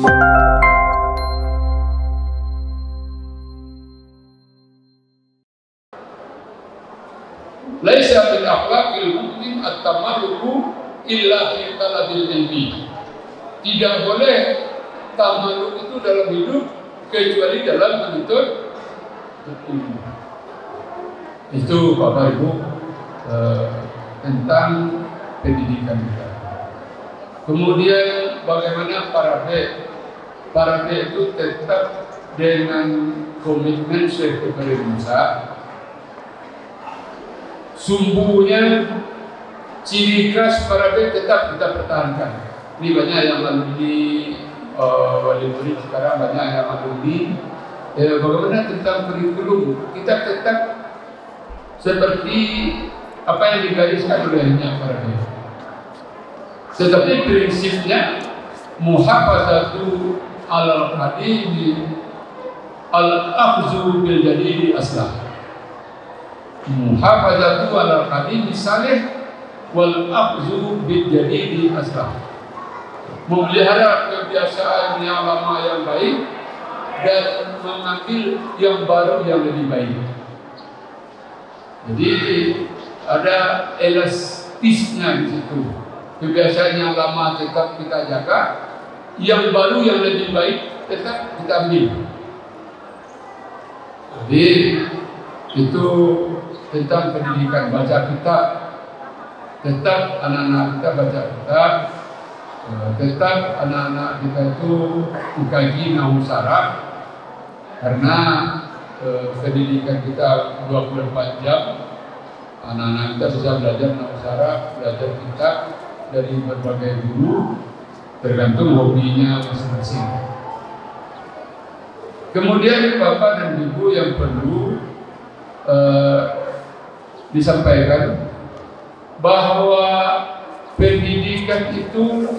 Laisa min akhlaqil mu'min at-tamalluku illa fi talabil ilmi. Tidak boleh tamaluk itu dalam hidup kecuali dalam menuntut ilmu. Itu Bapak Ibu tentang pendidikan kita. Kemudian bagaimana para itu tetap dengan komitmen Syekh Ibrahim Musa. Sumbunya, ciri khas para tetap kita pertahankan. Ini banyak yang alumni wali murid sekarang, banyak yang alumni. Bagaimana tentang kurikulum? Kita tetap seperti apa yang digariskan olehnya para dia. Tetapi prinsipnya muhafazatu al-qadimi al-akhzu bil jadidi aslah. Muhafazatu al-qadimi salih wal akhzu bil jadidi aslah. Memelihara kebiasaan yang lama yang baik dan mengambil yang baru yang lebih baik. Jadi ada elastisnya di situ. Kebiasaan yang lama tetap kita jaga, yang baru yang lebih baik tetap kita ambil. Jadi itu tentang pendidikan. Baca kita, tetap anak-anak kita baca kita, tetap anak-anak kita itu mengkaji nahwu saraf, karena pendidikan kita 24 jam. Anak-anak kita bisa belajar nahwu saraf, belajar kitab dari berbagai guru, tergantung hobinya masing-masing. Kemudian Bapak dan Ibu yang perlu disampaikan bahwa pendidikan itu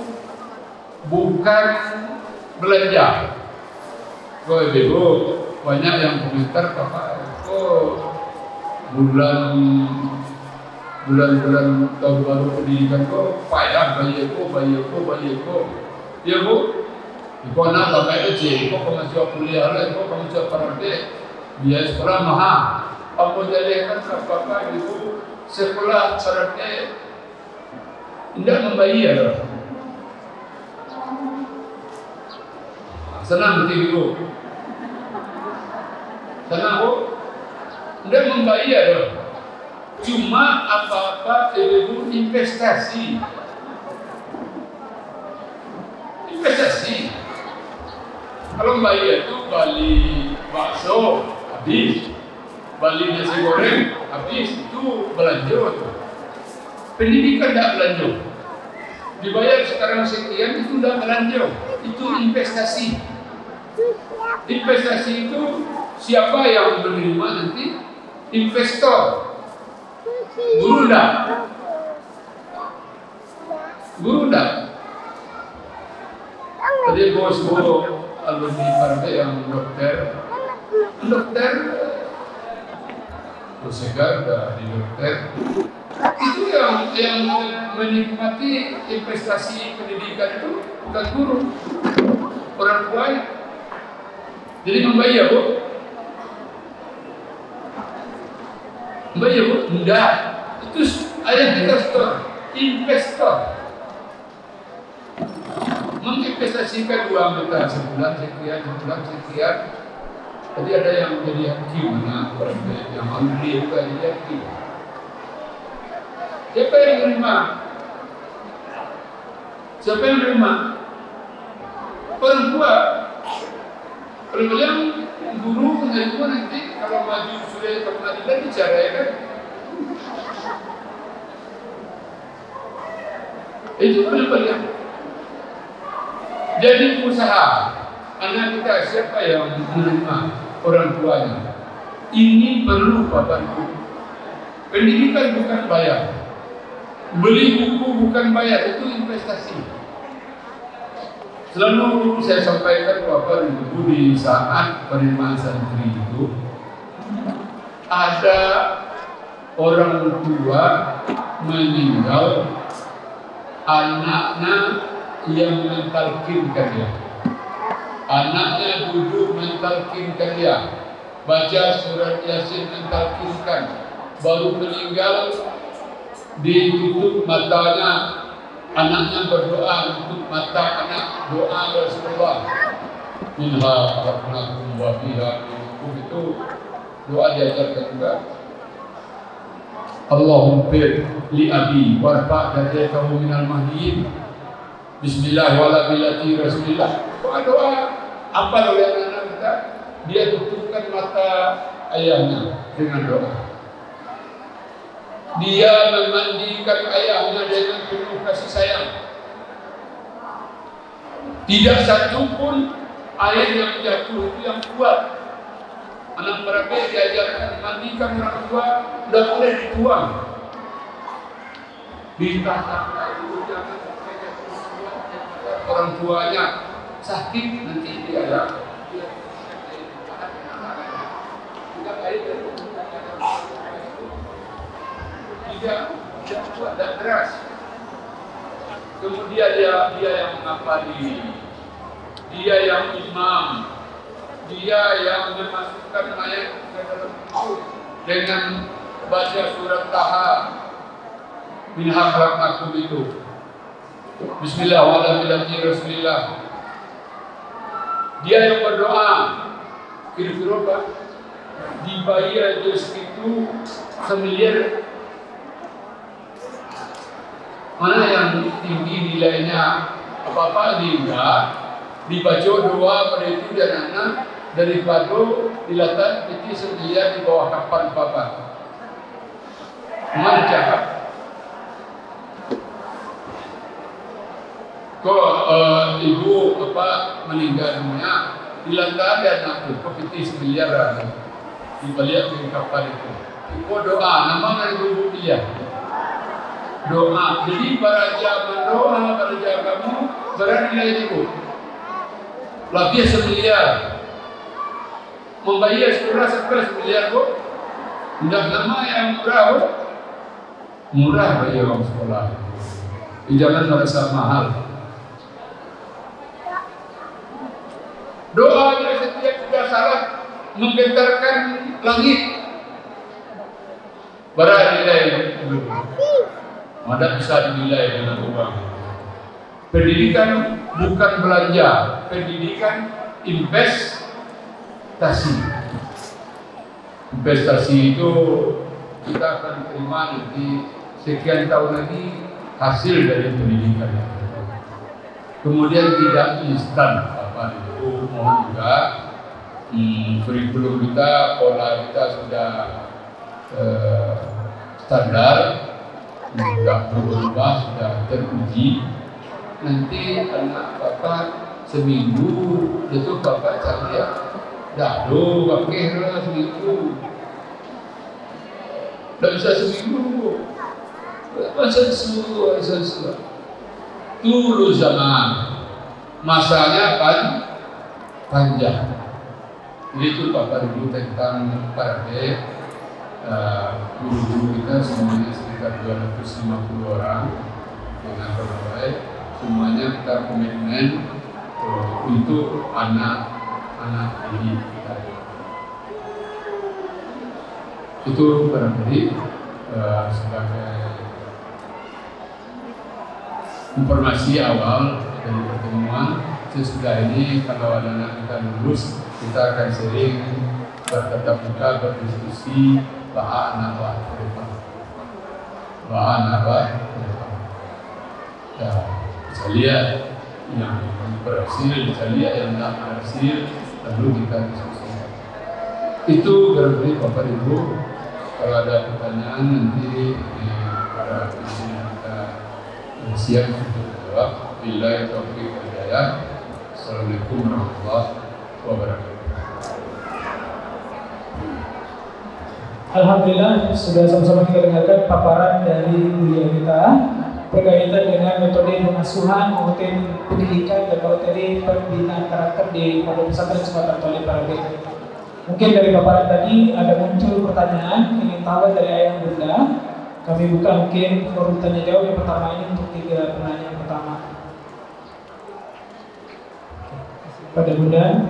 bukan belanja. Ibu banyak yang komentar Bapak, bulan tahun baru pendidikan kok payah bayi ko. Ya Bu, ibu anak bapak itu kok masih kuliah lah, kok masih parade, biaya sekolah mahal. Apa jadi kan bapak ibu sekolah parade tidak membayar. Senang betul ibu, senang Bu, tidak membayar. Cuma apa-apa ibu investasi. Kalau bayar itu beli bakso habis, beli nasi goreng habis, itu belanja. Pendidikan tidak belanja. Dibayar sekarang sekian itu tidak belanja, itu investasi. Investasi itu siapa yang menerima nanti? Investor. Guru dah. Tadi bos alumni partai yang dokter segar dari dokter itu yang menikmati investasi pendidikan itu bukan guru, orang tuanya. Jadi membayar Bu. Membayar Bu? Enggak. Itu ada investor menginvestasikan uang kita sebulan sekian. Tadi ada yang menjadi hakim, yang alumni juga jadi hakim. Siapa yang menerima? Orang tua. Kalau bilang guru menerima nanti kalau maju sudah ke pengadilan bicara ya kan? Itu benar-benar. Jadi usaha anak kita siapa yang menerima? Orang tuanya. Ini perlu Bapak Ibu. Pendidikan bukan bayar. Beli buku bukan bayar, itu investasi. Selalu saya sampaikan Bapak Ibu di saat penerimaan santri itu ada orang tua meninggal, anaknya yang mentalkinkan dia. Anaknya duduk mentalkinkan dia, baca surat Yasin mentalkinkan, baru meninggal ditutup matanya. Anaknya berdoa untuk mata anak, doa Rasulullah. Minha khalaqnakum wa fiha nu'idukum, itu doa diajarkan juga. Allahumma fir li abi warfa' darajatahu minal mahdiin. Bismillah wala bilati Rasulillah. Doa apa oleh anak kita? Dia tutupkan mata ayahnya dengan doa. Dia memandikan ayahnya dengan penuh kasih sayang. Tidak satu pun air yang jatuh itu yang kuat. Anak mereka diajarkan mandikan orang tua, tidak boleh dituang. Ditata itu jangan sampai jatuh orang tuanya sakit, nanti dia tidak kuat dan keras. Kemudian dia yang mengapali, dia yang imam, dia yang memasukkan mayat ke dalam kubur dengan baca surat Taha, minha khalaqnakum itu. Bismillah wala bilati Rasulillah. Dia yang berdoa, kira-kira dibayar itu semiliar. Mana yang tinggi nilainya, apa-apa enggak, dibaca doa pada itu dan anak daripada dilatar peti semiliar di bawah kapal apa-apa. Mana cakap? Kok ibu apa meninggal dunia dilantar dan anak kok peti semiliar ada dibalik di kapal itu. Kok doa, nama ibu dia. Doa, jadi baraja mendoa, baraja kamu bernilai itu. Lebih semiliar, membayar sekolah semiliar kok. Tidak nama yang murah kok. Murah bayar orang sekolah. Jangan merasa mahal. Doa yang setiap tidak salah menggetarkan langit. Bernilai itu. Ada bisa dinilai dengan uang. Pendidikan bukan belanja, pendidikan investasi. Investasi itu kita akan terima nanti sekian tahun lagi hasil dari pendidikan. Kemudian tidak instan apa itu, mohon juga kurikulum kita, pola kita sudah standar. Sudah berubah, sudah teruji. Nanti anak bapak seminggu itu bapak cari ya, dahulu pakai seminggu. Tidak bisa seminggu. Masa semua, dulu zaman masanya kan panjang. Jadi itu bapak dulu tentang parade. Guru-guru kita semuanya sekitar 250 orang dengan berbagai, semuanya kita komitmen untuk anak-anak didik kita. Itu barangkali sebagai informasi awal dari pertemuan. Sesudah ini kalau ada anak kita lulus, kita akan sering bertatap muka, berdiskusi bahan apa ke depan. Ya, bisa lihat yang berhasil, bisa lihat yang tidak berhasil, lalu kita diskusikan. Itu barangkali Bapak Ibu, kalau ada pertanyaan nanti para pimpinan kita siap untuk menjawab. Billahi taufiq wal hidayah. Assalamualaikum warahmatullahi wabarakatuh. Alhamdulillah, sudah sama-sama kita dengarkan paparan dari kuliah kita berkaitan dengan metode pengasuhan, maupun pendidikan dan materi pembinaan karakter di Pondok Pesantren Sumatera Tolib Parabet. Mungkin dari paparan tadi ada muncul pertanyaan ingin tahu dari ayah bunda. Kami buka mungkin forum tanya jawab yang pertama ini untuk 3 penanya yang pertama. pada Bunda.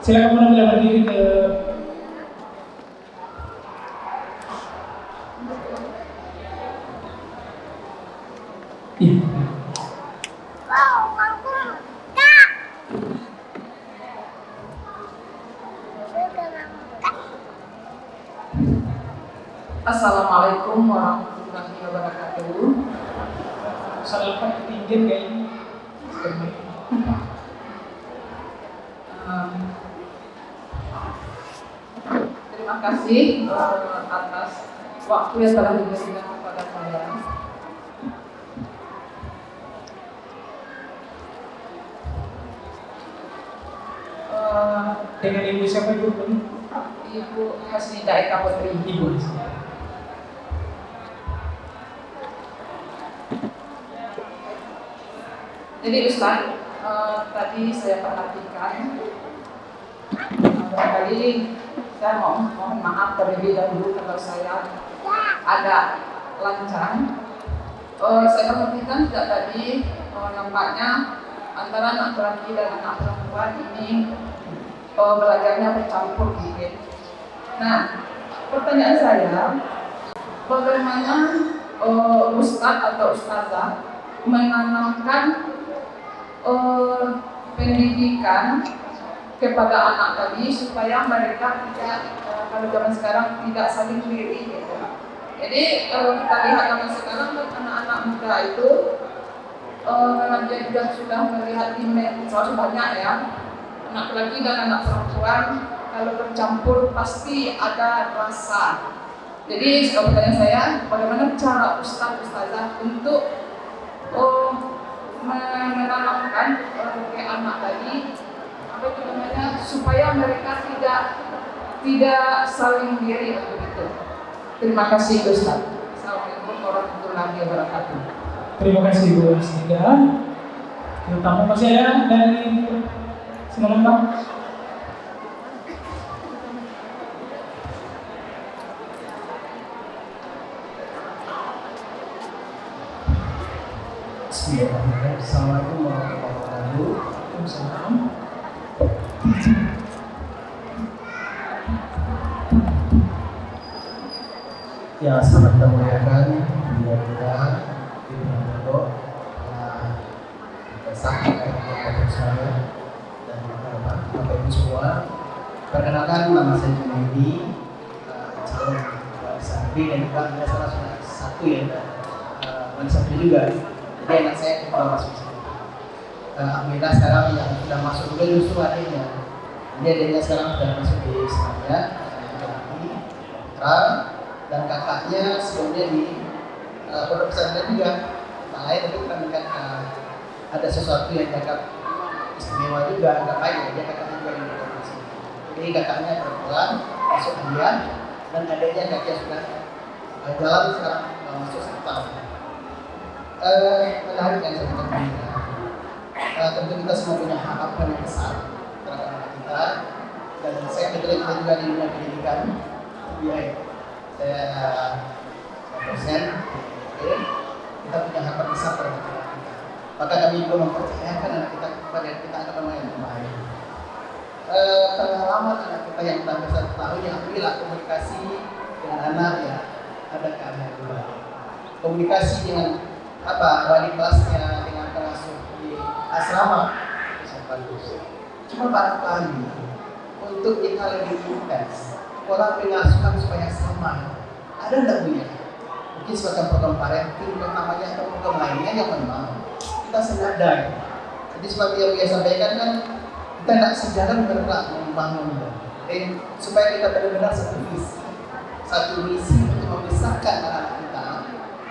Silakan Bunda bila berdiri ke Assalamualaikum warahmatullahi wabarakatuh. salam ketinggian kayaknya. Terima kasih atas waktu yang telah diberikan kepada saya. Dengan ibu siapa ibu? Ibu Hasnida Eka Putri. Ibu. Jadi Ustaz, tadi saya perhatikan barangkali saya mohon maaf terlebih dahulu kalau saya agak lancang. Saya perhatikan juga tadi nampaknya antara anak laki dan anak perempuan ini belajarnya bercampur gitu. Nah, pertanyaan saya, bagaimana Ustadz atau Ustazah menanamkan pendidikan kepada anak tadi supaya mereka tidak, kalau zaman sekarang tidak saling iri gitu. Jadi kalau kita lihat zaman sekarang kan anak-anak muda itu dia juga sudah melihat di medsos banyak ya, anak laki dan anak perempuan kalau bercampur pasti ada rasa. Jadi pertanyaan saya, bagaimana cara Ustazah untuk menanamkan ke anak tadi apa itu namanya supaya mereka tidak saling diri begitu. Terima kasih Ustaz. Assalamualaikum warahmatullahi wabarakatuh. Terima kasih Bu Hasnida. Tamu masih ada dari silakan Pak. Bismillahirrahmanirrahim. Assalamualaikum warahmatullahi wabarakatuh. Ya, sangat kita muliakan Bunda Ibu Nando, sahabat saya dan Bapak Ibu semua. Perkenalkan, nama saya Junaidi, calon wali santri dan juga salah satu yang wali santri juga. Jadi anak saya kepala masuk sini. Alhamdulillah sekarang yang sudah masuk juga justru adiknya. Jadi adiknya sekarang sudah masuk di Semarang, dan kakaknya sebelumnya di pondok pesantren juga. Nah, lain tapi kita ada sesuatu yang kakak istimewa juga, agak baik ya, dia kakaknya juga yang di sini. Jadi kakaknya perempuan masuk dia dan adiknya kakaknya sudah jalan sekarang masuk 1 tahun. Menarik yang saya katakan. Tentu kita semua punya harapan yang besar terhadap anak kita, dan saya kebetulan kita juga di dunia pendidikan. Saya dosen, kita punya harapan besar terhadap anak kita. Maka kami juga mempercayakan anak kita kepada kita akan yang terbaik. Pengalaman anak kita yang sudah besar tahu yang alhamdulillah komunikasi dengan anak ya ada keahlian juga. Komunikasi dengan wali kelasnya, dengan pengasuh di asrama bisa bagus. Cuma barangkali untuk kita lebih intens pola pengasuhan supaya sama. Ada enggak Bu ya? Mungkin sebagai program parenting namanya atau program lainnya yang memang kita senada. Jadi seperti yang saya sampaikan kan kita tidak sejalan bergerak membangun. Supaya kita benar-benar satu misi untuk membesarkan anak kita.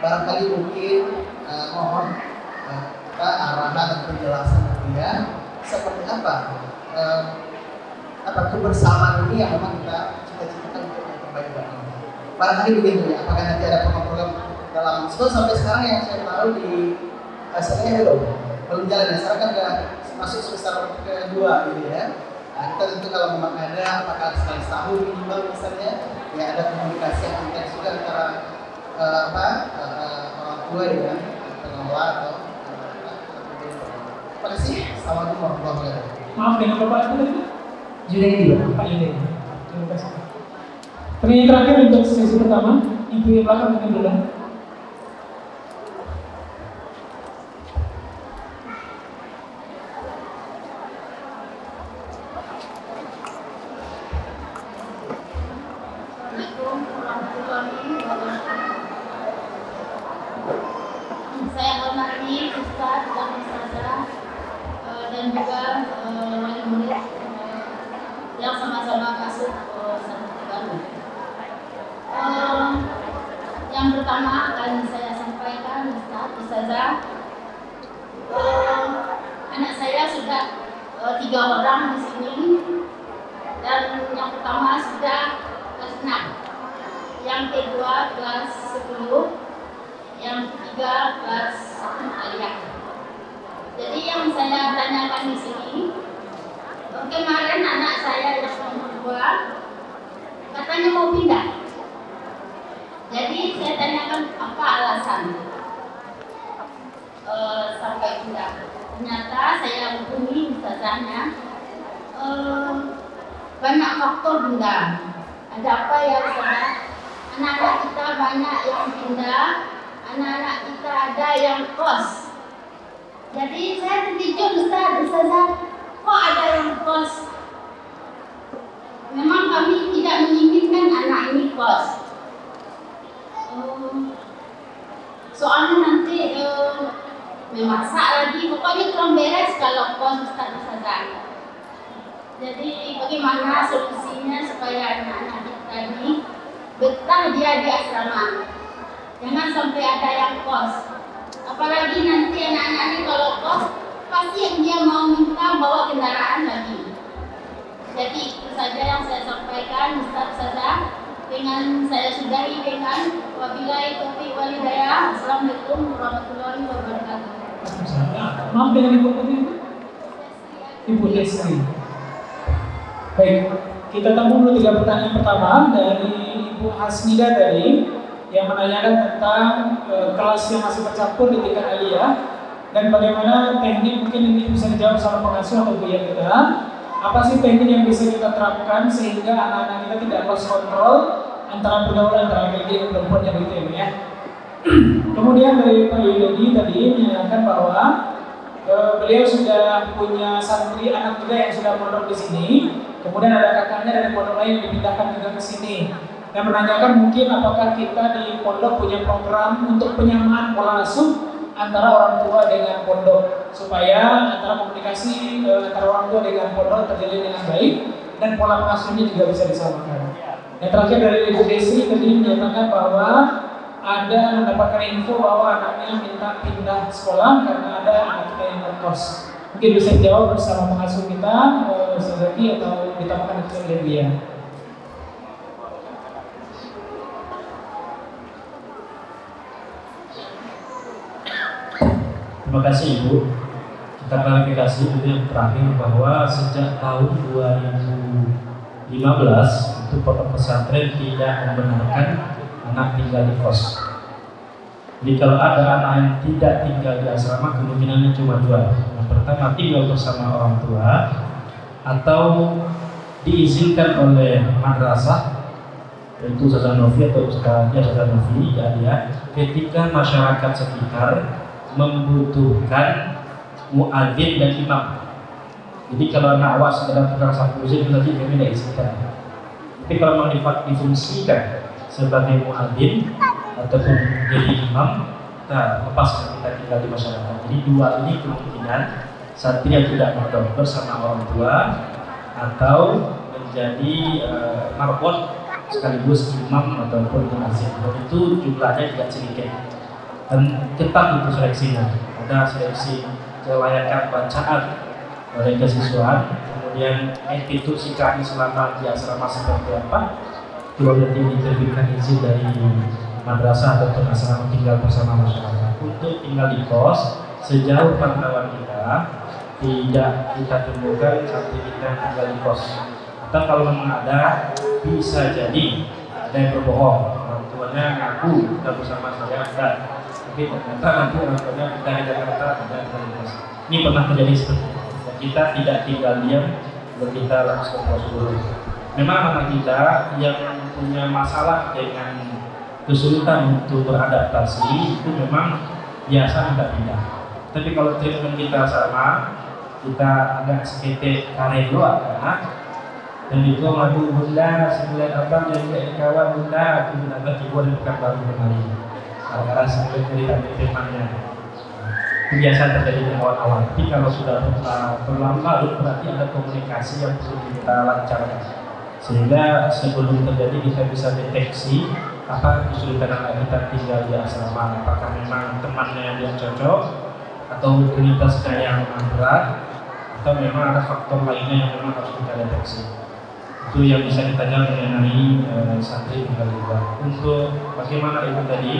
Barangkali mungkin mohon arahan dan penjelasan ya seperti apa kebersamaan ini yang memang kita cita-citakan untuk yang terbaik bagi kita. barangkali begitu ya. Apakah nanti ada program-program dalam sekolah? Sampai sekarang yang saya tahu di asalnya belum jalan ya. Sekarang kan sudah masuk semester kedua gitu ya. Nah, kita tentu kalau memang ada, apakah sekali setahun minimal misalnya, ya ada komunikasi yang intens juga antara orang tua dengan pengelola atau terima kasih. Assalamualaikum warahmatullahi wabarakatuh. Maaf dengan Bapak itu tadi? Junaidi Pak Junaidi. Terima kasih. Pertanyaan terakhir untuk sesi pertama, Ibu yang belakang mungkin dulu. Saya hormati Ustaz dan Ustazah dan juga wali murid yang sama-sama masuk santri baru. Yang pertama akan saya sampaikan Ustaz, Ustazah, anak saya sudah 3 orang di sini, dan yang pertama sudah kelas 6, yang kedua kelas 10, yang ketiga kelas 1 aliyah. Jadi yang saya tanyakan di sini, kemarin anak saya yang nomor 2 katanya mau pindah. Jadi saya tanyakan apa alasan sampai pindah. Ternyata saya hubungi ustazahnya, banyak faktor bunda. Ada apa ya Ustazah? Anak-anak kita banyak yang pindah, anak-anak kita ada yang kos. Jadi saya terkejut Ustazah, kok ada yang kos? Memang kami tidak menginginkan anak ini kos. Soalnya nanti memasak lagi, pokoknya kurang beres kalau kos Ustazah. Jadi bagaimana solusinya supaya anak-anak kita ini betah dia di asrama? Jangan sampai ada yang kos. Apalagi nanti anak-anak ini kalau kos, pasti yang dia mau minta bawa kendaraan lagi. Jadi itu saja yang saya sampaikan Ustazah. Dengan saya sudahi dengan wabillahi taufiq wal hidayah. Assalamualaikum warahmatullahi wabarakatuh. Maaf dengan Ibu tadi? Ibu Desri. Baik, kita tampung dulu 3 pertanyaan pertama dari Ibu Hasmida tadi yang menanyakan tentang kelas yang masih bercampur di tingkat aliyah dan bagaimana teknik, mungkin ini bisa dijawab sama pengasuh atau guru kita. Apa sih teknik yang bisa kita terapkan sehingga anak-anak kita tidak lost control antara pergaulan antara laki-laki dan perempuan yang begitu ya. Kemudian dari Pak Yudi tadi menyatakan bahwa beliau sudah punya santri anak juga yang sudah mondok di sini. Kemudian ada kakaknya dari pondok lain yang dipindahkan juga ke sini. Dan menanyakan mungkin apakah kita di pondok punya program untuk penyamaan pola asuh antara orang tua dengan pondok supaya antara komunikasi antara orang tua dengan pondok terjalin dengan baik dan pola pengasuhnya juga bisa disamakan. Yang terakhir dari Ibu Desi tadi menyatakan bahwa ada mendapatkan info bahwa anaknya minta pindah sekolah karena ada anak kita yang ngekos. Mungkin bisa jawab bersama pengasuh kita, Ustazaki, atau ditambahkan itu oleh dia. Terima kasih Ibu. Kita klarifikasi dulu yang terakhir bahwa sejak tahun 2015 itu pondok pesantren tidak membenarkan anak tinggal di kos. Jadi kalau ada anak yang tidak tinggal di asrama kemungkinannya cuma 2. Yang pertama tinggal bersama orang tua atau diizinkan oleh madrasah yaitu Ustazah Novi atau Ustazah Novi ya, ketika masyarakat sekitar membutuhkan muadzin dan imam. Jadi kalau anak awak sedang tukang sapu muadzin nanti kami tidak izinkan. Tapi kalau mau difungsikan sebagai muadzin ataupun jadi imam, kita lepaskan kita tinggal di masyarakat. Jadi 2 ini kemungkinan santri yang tidak mondok bersama orang tua atau menjadi marbot sekaligus imam ataupun muadzin. Itu jumlahnya tidak sedikit. Dan ketat itu seleksinya. Ada seleksi kelayakan bacaan oleh kesiswaan, kemudian attitude sikapnya selama di asrama seperti apa, kemudian diterbitkan izin dari madrasah atau asrama tinggal bersama masyarakat. Untuk tinggal di kos, sejauh pantauan kita tidak kita temukan santri kita yang tinggal di kos. Atau kalau memang ada, bisa jadi ada yang berbohong, orang tuanya ngaku kita bersama saya ada, tapi ternyata nanti orang tuanya kita di Jakarta ada di kos. Ini pernah terjadi seperti itu. Kita tidak tinggal diam, kita langsung prosedur. Memang anak kita yang punya masalah dengan kesulitan untuk beradaptasi itu memang biasa tidak pindah. Tapi kalau treatment kita sama, kita agak sedikit kare doa anak, dan itu lagu bunda sembilan abang yang kayak kawan bunda itu bunda tiba di pekan baru kemarin. Karena sembilan dari temannya kebiasaan terjadi di awal-awal. Tapi kalau sudah berlarut berarti ada komunikasi yang perlu kita lancarkan. Sehingga sebelum terjadi kita bisa deteksi apa kesulitan anak kita tinggal di asrama, apakah memang temannya yang cocok atau rutinitasnya yang berat atau memang ada faktor lainnya yang memang harus kita deteksi. Itu yang bisa kita jawab mengenai santri tinggal di luar. Untuk bagaimana itu tadi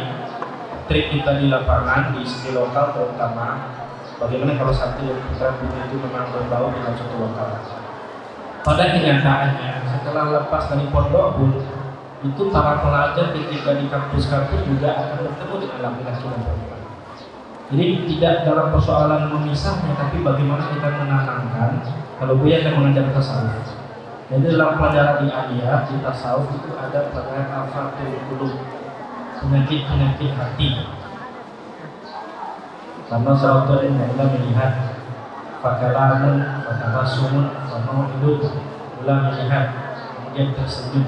trik kita di lapangan di segi lokal terutama bagaimana kalau santri yang kita punya itu memang berbau dengan suatu lokal. Pada kenyataannya setelah lepas dari pondok pun itu para pelajar ketika di kampus-kampus juga akan bertemu dengan laki-laki dan perempuan. Jadi tidak dalam persoalan memisahnya, tapi bagaimana kita menanamkan. Kalau Buya akan mengajar tasawuf. Jadi dalam pelajaran di aliyah di tasawuf itu ada pelajaran afatul qulub, penyakit hati. Karena sahabat yang melihat fakalamun, fatabasumun, famau'idun, ulang melihat, kemudian tersenyum,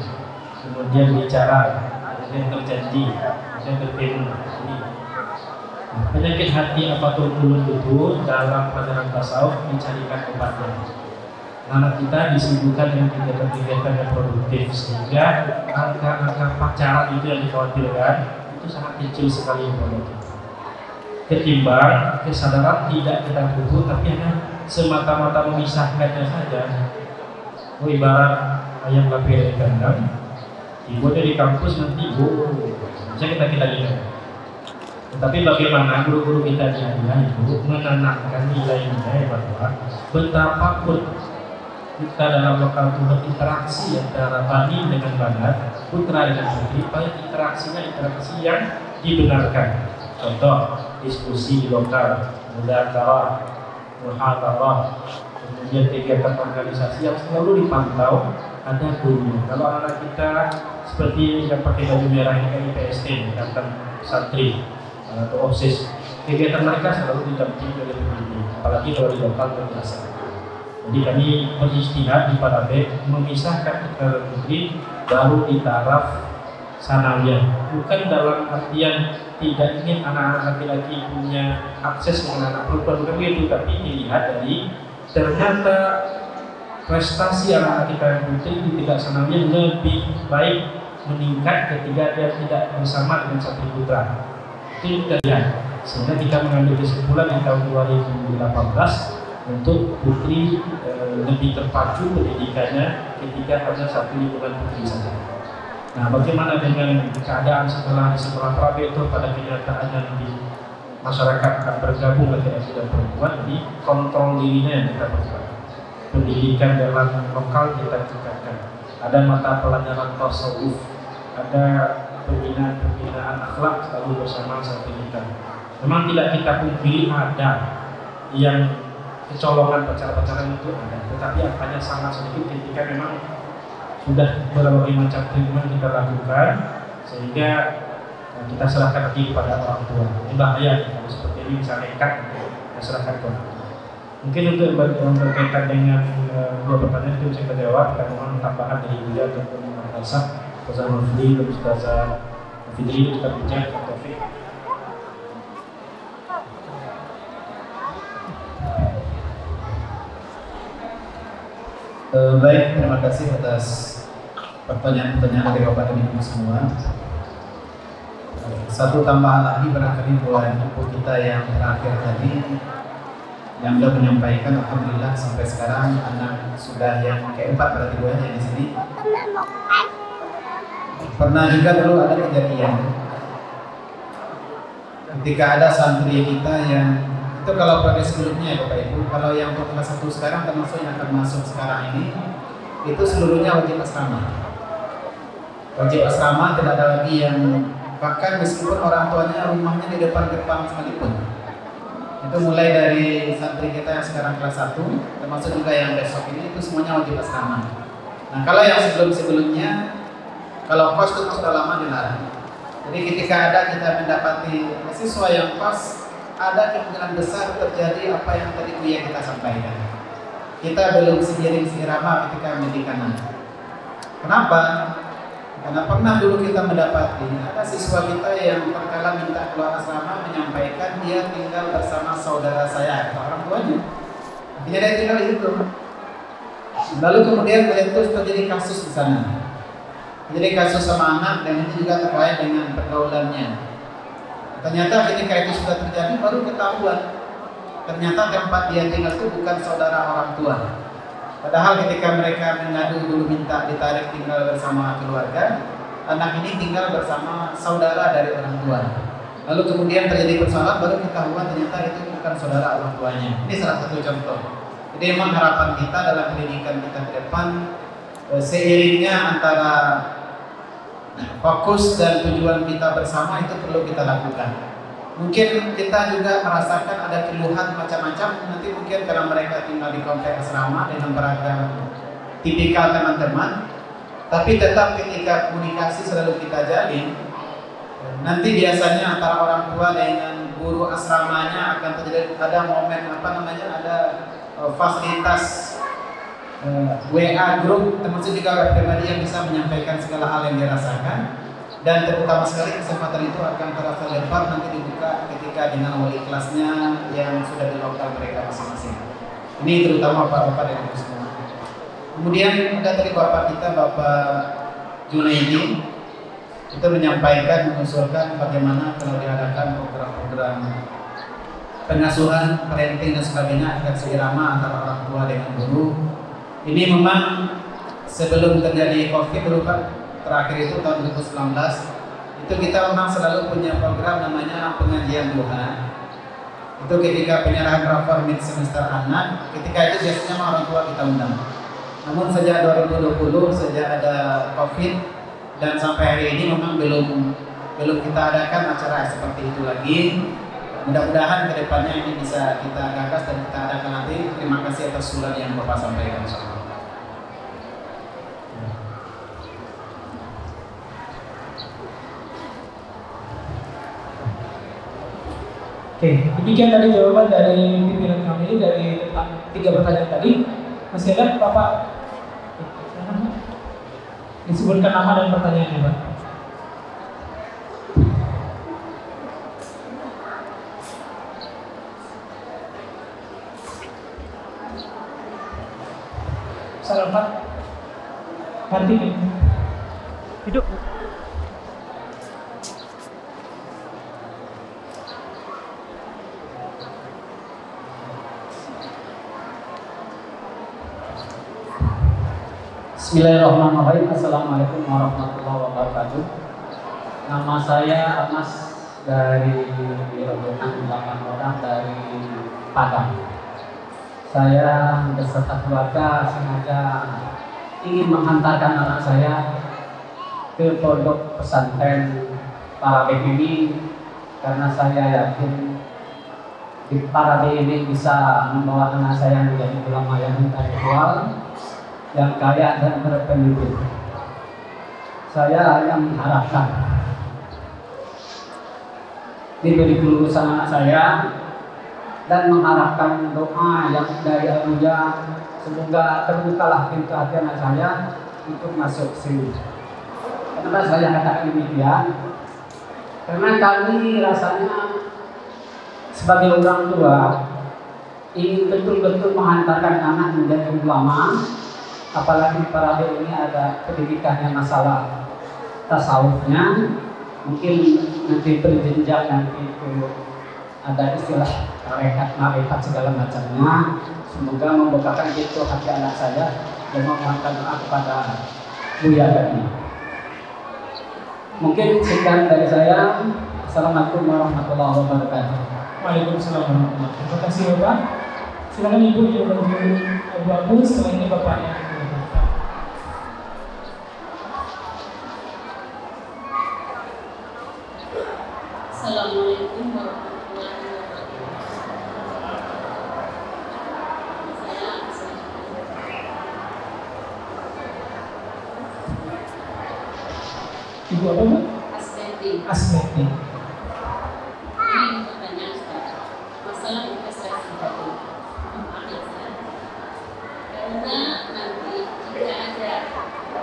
kemudian bicara, kemudian terjanji, kemudian bertemu. Penyakit hati afatul qulub itu dalam pelajaran tasawuf dicarikan obatnya. Anak kita disibukkan dengan kegiatan-kegiatan yang produktif sehingga angka-angka pacaran itu yang dikhawatirkan itu sangat kecil sekali produktif. Ketimbang kesadaran tidak kita butuh tapi hanya semata-mata memisahkannya saja. Ibarat ayam lapir di kandang, ibu di kampus nanti bisa kita lihat. Tetapi bagaimana guru-guru kita di aliyah itu menanamkan nilai-nilai bahwa betapapun kita dalam lokal itu berinteraksi antara bani dengan banat, putra dengan putri, supaya interaksinya interaksi yang dibenarkan. Contoh diskusi di lokal, mudakarah, muhadarah, kemudian kegiatan organisasi yang selalu dipantau ada gurunya. Kalau anak kita seperti yang pakai baju merah ini IPST, ikatan santri atau OSIS, kegiatan mereka selalu didampingi oleh pembimbing, apalagi kalau di lokal berbiasa. Jadi kami berijtihad di Parabek memisahkan putra dan putri baru di taraf sanawiyah. Bukan dalam artian tidak ingin anak-anak laki-laki punya akses dengan anak perempuan, bukan begitu, tapi dilihat dari ternyata prestasi anak-anak kita yang putri di tingkat sanawiyah lebih baik meningkat ketika dia tidak bersama dengan satu putra. Itu kita lihat. Sehingga kita mengambil kesimpulan di tahun 2018 untuk putri lebih terpacu pendidikannya ketika hanya satu lingkungan putri saja. Nah, bagaimana dengan keadaan setelah di sekolah Parabek itu pada kenyataannya di masyarakat akan bergabung laki-laki dan perempuan, jadi kontrol dirinya yang kita lakukan. Pendidikan dalam lokal kita tingkatkan. Ada mata pelajaran tasawuf, ada pembinaan akhlak selalu bersama santri kita. Memang tidak kita pungkiri ada yang kecolongan pacaran-pacaran itu ada, tetapi angkanya sangat sedikit ketika memang sudah berbagai macam treatment kita lakukan sehingga kita serahkan lagi kepada orang tua. Ini bahaya kalau seperti ini bisa nekat kita serahkan ke orang tua. Mungkin untuk berkaitan dengan dua pertanyaan itu bisa kita jawab. Kita mohon tambahan dari Buya ataupun Ustazah Ustazah Nurfli dan Ustazah Fitri, Ustaz Bijak atau Taufik. Baik, terima kasih atas pertanyaan-pertanyaan dari Bapak dan Ibu semua. Satu tambahan lagi barangkali buat buku kita yang terakhir tadi yang sudah menyampaikan, alhamdulillah sampai sekarang anak sudah yang keempat berarti buahnya di sini Pernah juga dulu ada kejadian ketika ada santri kita yang itu kalau progres sebelumnya ya Bapak Ibu, kalau yang untuk kelas 1 sekarang termasuk yang akan masuk sekarang ini, itu seluruhnya wajib asrama. Wajib asrama, tidak ada lagi yang bahkan meskipun orang tuanya rumahnya di depan gerbang sekalipun. Itu mulai dari santri kita yang sekarang kelas 1, termasuk juga yang besok ini, itu semuanya wajib asrama. Nah kalau yang sebelum-sebelumnya, kalau kos itu sudah lama dilarang. Jadi ketika ada kita mendapati siswa yang pas, ada kemungkinan besar terjadi apa yang tadi Buya kita sampaikan. Kita belum seiring seirama ketika mendidik anak. Kenapa? Karena pernah dulu kita mendapati ada siswa kita yang terkala minta keluar asrama menyampaikan dia tinggal bersama saudara saya atau orang tuanya. Akhirnya dia tinggal di situ. Lalu kemudian terus terjadi kasus di sana. Jadi kasus sama anak dan ini juga terkait dengan pergaulannya. Ternyata ketika itu sudah terjadi baru ketahuan. Ternyata tempat dia tinggal itu bukan saudara orang tua. Padahal ketika mereka mengadu dulu minta ditarik tinggal bersama keluarga, anak ini tinggal bersama saudara dari orang tua. Lalu kemudian terjadi persoalan baru ketahuan ternyata itu bukan saudara orang tuanya. Ini salah satu contoh. Jadi memang harapan kita dalam pendidikan kita ke depan seiringnya antara fokus dan tujuan kita bersama itu perlu kita lakukan. Mungkin kita juga merasakan ada keluhan macam-macam. Nanti mungkin karena mereka tinggal di kompleks asrama dengan beragam tipikal teman-teman, tapi tetap ketika komunikasi selalu kita jalin. Nanti biasanya antara orang tua dengan guru asramanya akan terjadi ada momen ada fasilitas WA grup, termasuk juga web pribadi yang bisa menyampaikan segala hal yang dirasakan. Dan terutama sekali kesempatan itu akan terasa lebar nanti dibuka ketika dengan wali kelasnya yang sudah di lokal mereka masing-masing. Ini terutama bapak-bapak dan ibu semua. Kemudian ada tadi bapak kita, Bapak Junaidi, itu menyampaikan, mengusulkan bagaimana kalau diadakan program-program pengasuhan, parenting dan sebagainya agar seirama antara orang tua dengan guru. Ini memang sebelum terjadi COVID dulu Pak, terakhir itu tahun 2019, itu kita memang selalu punya program namanya pengajian duha. Itu ketika penyerahan rapor mid semester anak, ketika itu biasanya orang tua kita undang. Namun sejak 2020, sejak ada COVID dan sampai hari ini memang belum kita adakan acara seperti itu lagi. Mudah-mudahan kedepannya ini bisa kita gagas dan kita adakan nanti. Terima kasih atas surat yang Bapak sampaikan. Oke, demikian tadi jawaban dari pimpinan kami dari 3 pertanyaan tadi. Masih ada Bapak? Disebutkan nama dan pertanyaannya Pak. Salam Pak. Nanti hidup. Bismillahirrahmanirrahim. Assalamualaikum warahmatullahi wabarakatuh. Nama saya Amas dari rombongan 8 orang dari Padang. Saya beserta keluarga sengaja ingin menghantarkan anak saya ke pondok pesantren Parabe ini karena saya yakin di Parabe ini bisa membawa anak saya menjadi ulama yang intelektual, yang kaya dan berpendidikan. Saya hanya mengharapkan diberi kelulusan anak saya dan mengharapkan doa yang dari Abuja, semoga terbukalah pintu hati anak saya untuk masuk sini. Kenapa saya katakan demikian? Karena kami rasanya sebagai orang tua ingin betul-betul menghantarkan anak menjadi ulama. Apalagi para ini ada pendidikannya masalah tasawufnya, mungkin nanti berjenjang, nanti itu ada istilah tarekat, marifat segala macamnya. Semoga membukakan itu hati anak saya dan memohonkan doa kepada Buya tadi. Mungkin sekian dari saya. Assalamualaikum warahmatullahi wabarakatuh. Waalaikumsalam warahmatullahi wabarakatuh. Terima kasih Bapak. Silakan Ibu yang baju abu-abu, setelah ini Bapaknya. Assalamualaikum warahmatullahi wabarakatuh. Saya Ibu apa Mbak? Asmeti. Asmeti. Ini pertanyaan Ustaz. Masalah investasi tadi. Karena nanti jika ada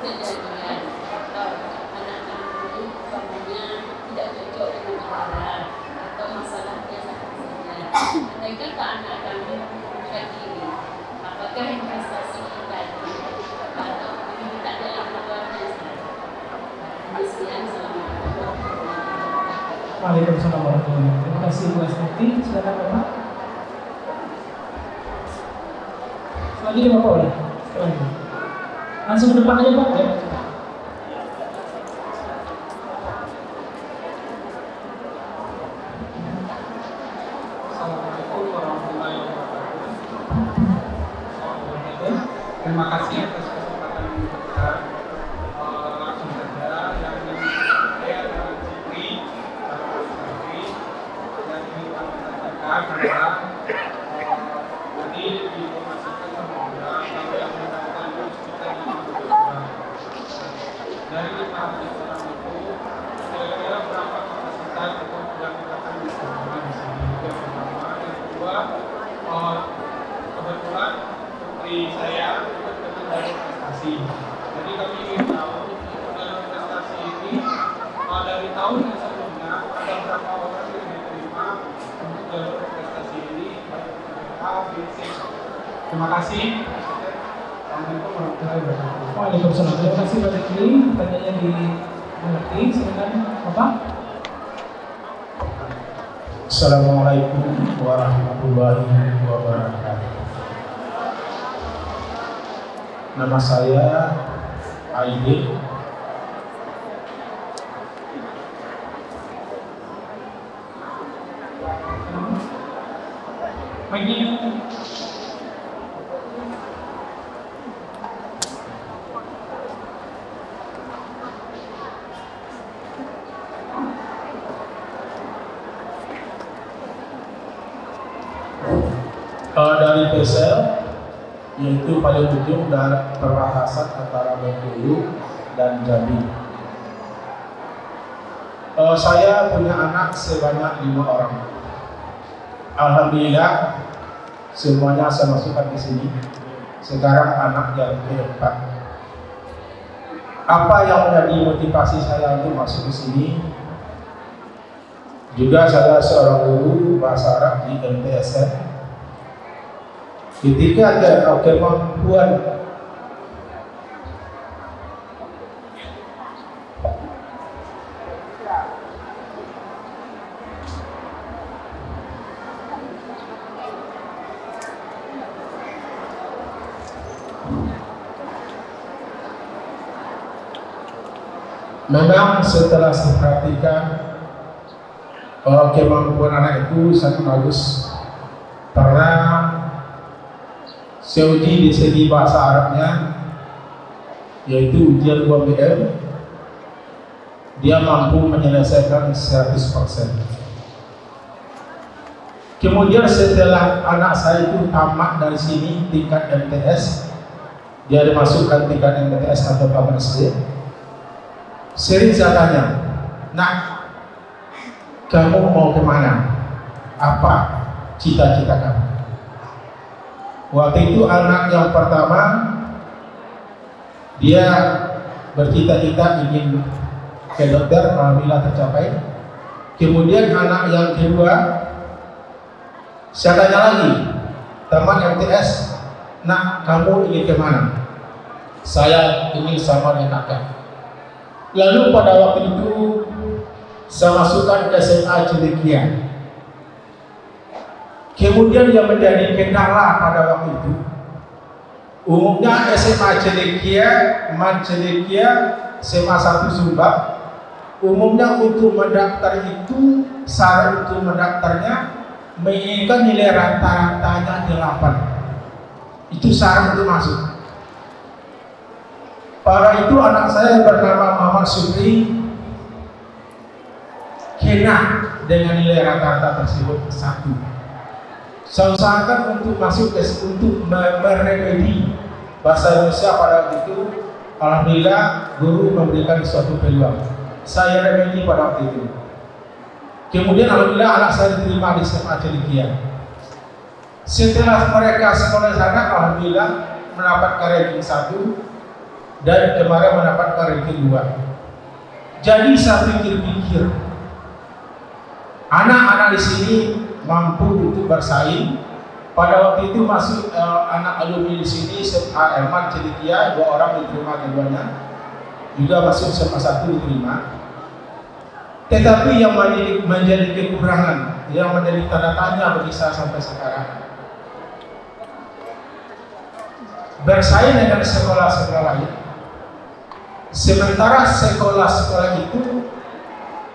kejadian atau anak-anak ini umpamanya tidak cocok dengan orang atau masalahnya sakit saja, andai kata anak kami membutuhkan ini, apakah investasi tadi atau ini tidak ada yang keluarnya? Demikian, assalamualaikum warahmatullahi wabarakatuh. Waalaikumsalam warahmatullahi wabarakatuh. Terima kasih Bu Asmeti. Silakan Bapak. Selanjutnya Bapak boleh. Selanjutnya. Langsung ke depan aja Pak. Ya. Assalamualaikum warahmatullahi wabarakatuh. Terima kasih atas kesempatan yang diberikan. Langsung saja yang saya adalah Jipri dan ini kami tanyakan adalah tadi diinformasikan bahwa kalau yang mendapatkan itu sekitar 50 orang. Dari 500 orang itu kira-kira berapa kapasitas untuk yang akan diserahkan di sini? Yang pertama, yang kedua, kebetulan putri saya ikut dengan jalur prestasi. Jadi kami ingin tahu jalur prestasi ini dari tahun yang sebelumnya ada berapa orang yang diterima untuk jalur prestasi ini A, B, C. Terima kasih. Assalamualaikum warahmatullahi wabarakatuh. Waalaikumsalam. Terima kasih Pak Jepri. Pertanyaannya dimengerti. Silakan Bapak. Assalamualaikum warahmatullahi wabarakatuh. Nama saya Aidil. Dari Persel, yaitu paling ujung dari perbatasan antara Bengkulu dan Jambi. Saya punya anak sebanyak 5 orang. Alhamdulillah, semuanya saya masukkan di sini. Sekarang anak yang keempat. Apa yang menjadi motivasi saya untuk masuk ke sini? Juga saya seorang guru bahasa Arab di MTSN. Ketika ada kemampuan memang setelah saya perhatikan kemampuan anak itu sangat bagus. Pernah saya uji di segi bahasa Arabnya, yaitu ujian UMBM, dia mampu menyelesaikan 100%. Kemudian setelah anak saya itu tamat dari sini tingkat MTS, dia dimasukkan tingkat MTS atau Paman SD. Sering saya tanya, nak, kamu mau kemana? Apa cita-cita kamu? Waktu itu anak yang pertama dia bercita-cita ingin ke dokter, alhamdulillah tercapai. Kemudian anak yang kedua, saya tanya lagi, tamat MTS, nak kamu ingin kemana? Saya ingin sama dengan kakak. Lalu pada waktu itu saya masukkan ke SMA Cilikia. Kemudian yang menjadi kendala pada waktu itu, umumnya SMA Cilikia, Man Cilikia, SMA 1 Sumba, umumnya untuk mendaftar itu syarat untuk mendaftarnya menginginkan nilai rata-ratanya 8. Itu syarat untuk masuk. Pada itu anak saya bernama Muhammad Supri kena dengan nilai rata-rata tersebut 1. Saya usahakan untuk masuk untuk meremedi bahasa Indonesia pada waktu itu. Alhamdulillah guru memberikan suatu peluang. Saya remedi pada waktu itu. Kemudian alhamdulillah anak saya diterima di SMA Celikia. Setelah mereka sekolah sana, alhamdulillah mendapatkan ranking 1 dan kemarin mendapatkan ranking 2. Jadi saya pikir-pikir, anak-anak di sini mampu untuk bersaing. Pada waktu itu masuk anak alumni di sini SMA Herman Celikia, 2 orang diterima keduanya, juga masuk SMA 1 diterima. Tetapi yang menjadi kekurangan, yang menjadi tanda tanya bagi saya sampai sekarang, bersaing dengan sekolah-sekolah lain. Sementara sekolah-sekolah itu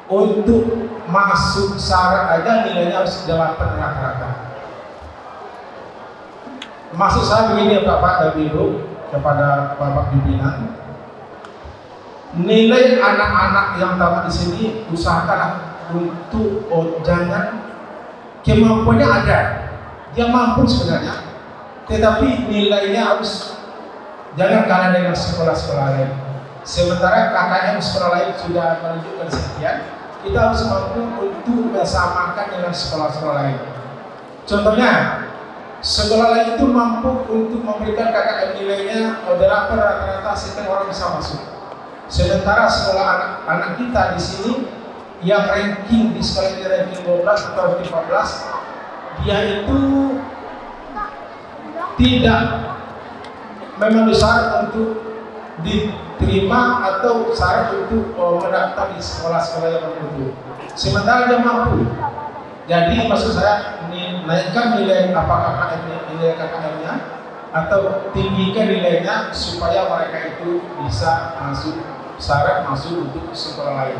untuk masuk syarat aja nilainya harus 8 rata-rata. Maksud saya begini Bapak dan Ibu, kepada Bapak pimpinan, nilai anak-anak yang tamat di sini usahakanlah untuk jangan kemampuannya ada, dia mampu sebenarnya, tetapi nilainya harus jangan kalah dengan sekolah-sekolah lain. Sementara KKM sekolah lain sudah menunjukkan sekian, kita harus mampu untuk bersamakan dengan sekolah-sekolah lain. Contohnya, sekolah lain itu mampu untuk memberikan KKM nilainya 8 rata-rata setiap orang bisa masuk. Sementara sekolah anak kita di sini yang ranking di sekolah ini ranking 12 atau 14, dia itu tidak memenuhi syarat untuk diterima atau syarat untuk mendaftar di sekolah-sekolah yang tertentu. Sementara dia mampu. Jadi maksud saya naikkan nilai nilai KKM-nya atau tinggikan nilainya supaya mereka itu bisa masuk syarat masuk untuk sekolah lain.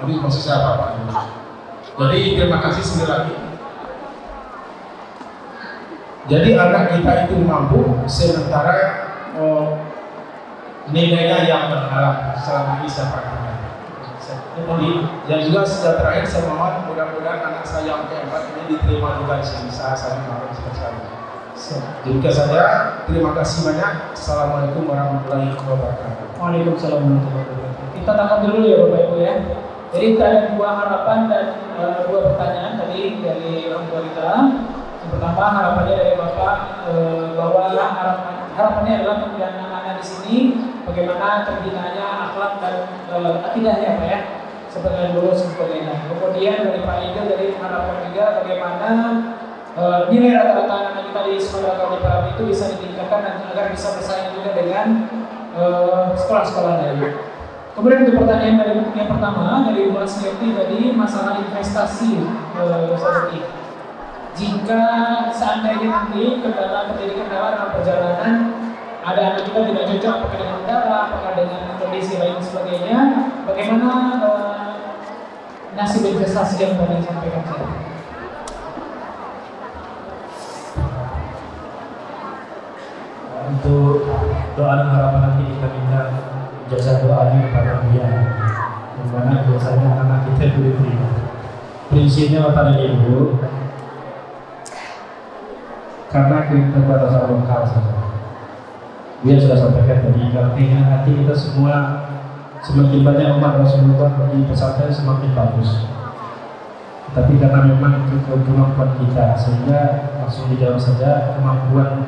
Jadi maksud saya Bapak. Jadi terima kasih sekali lagi. Jadi anak kita itu mampu sementara nilainya yang berhalang selama ini saya praktekkan. Jadi yang juga sudah terakhir saya mohon mudah-mudahan anak saya yang keempat ini diterima juga di sini. Saya mohon sekali. Demikian saja. Terima kasih banyak. Assalamualaikum warahmatullahi wabarakatuh. Waalaikumsalam warahmatullahi wabarakatuh. Kita tangkap dulu ya Bapak Ibu ya. Jadi kita ada 2 harapan dan 2 pertanyaan tadi dari orang tua kita. Yang pertama harapannya dari Bapak bahwa harapannya adalah kemudian anak-anak di sini bagaimana terbinanya akhlak dan akidahnya Pak ya, sebagai lulus sebagainya. Kemudian dari Pak Iga dari harapan juga bagaimana nilai rata-rata anak kita di sekolah Kauli Parabi itu bisa ditingkatkan dan agar bisa bersaing juga dengan sekolah-sekolah lain. Kemudian untuk pertanyaan dari yang pertama dari Mbak Sliati tadi masalah investasi seperti jika seandainya nanti terjadi kendala dalam perjalanan, ada anak kita tidak cocok apakah dengan udara, apakah dengan kondisi lain sebagainya, bagaimana nasib investasi yang tadi disampaikan saya? Untuk doa dan harapan nanti kita minta jasa doanya kepada Buya, yang mana biasanya anak kita itu diterima. Prinsipnya Bapak dan Ibu, karena keterbatasan lokal saja. Buya sudah sampaikan tadi, artinya hati kita semua semakin banyak umat Rasulullah di pesantren semakin bagus. Tapi karena memang kemampuan kita, sehingga langsung dijawab saja kemampuan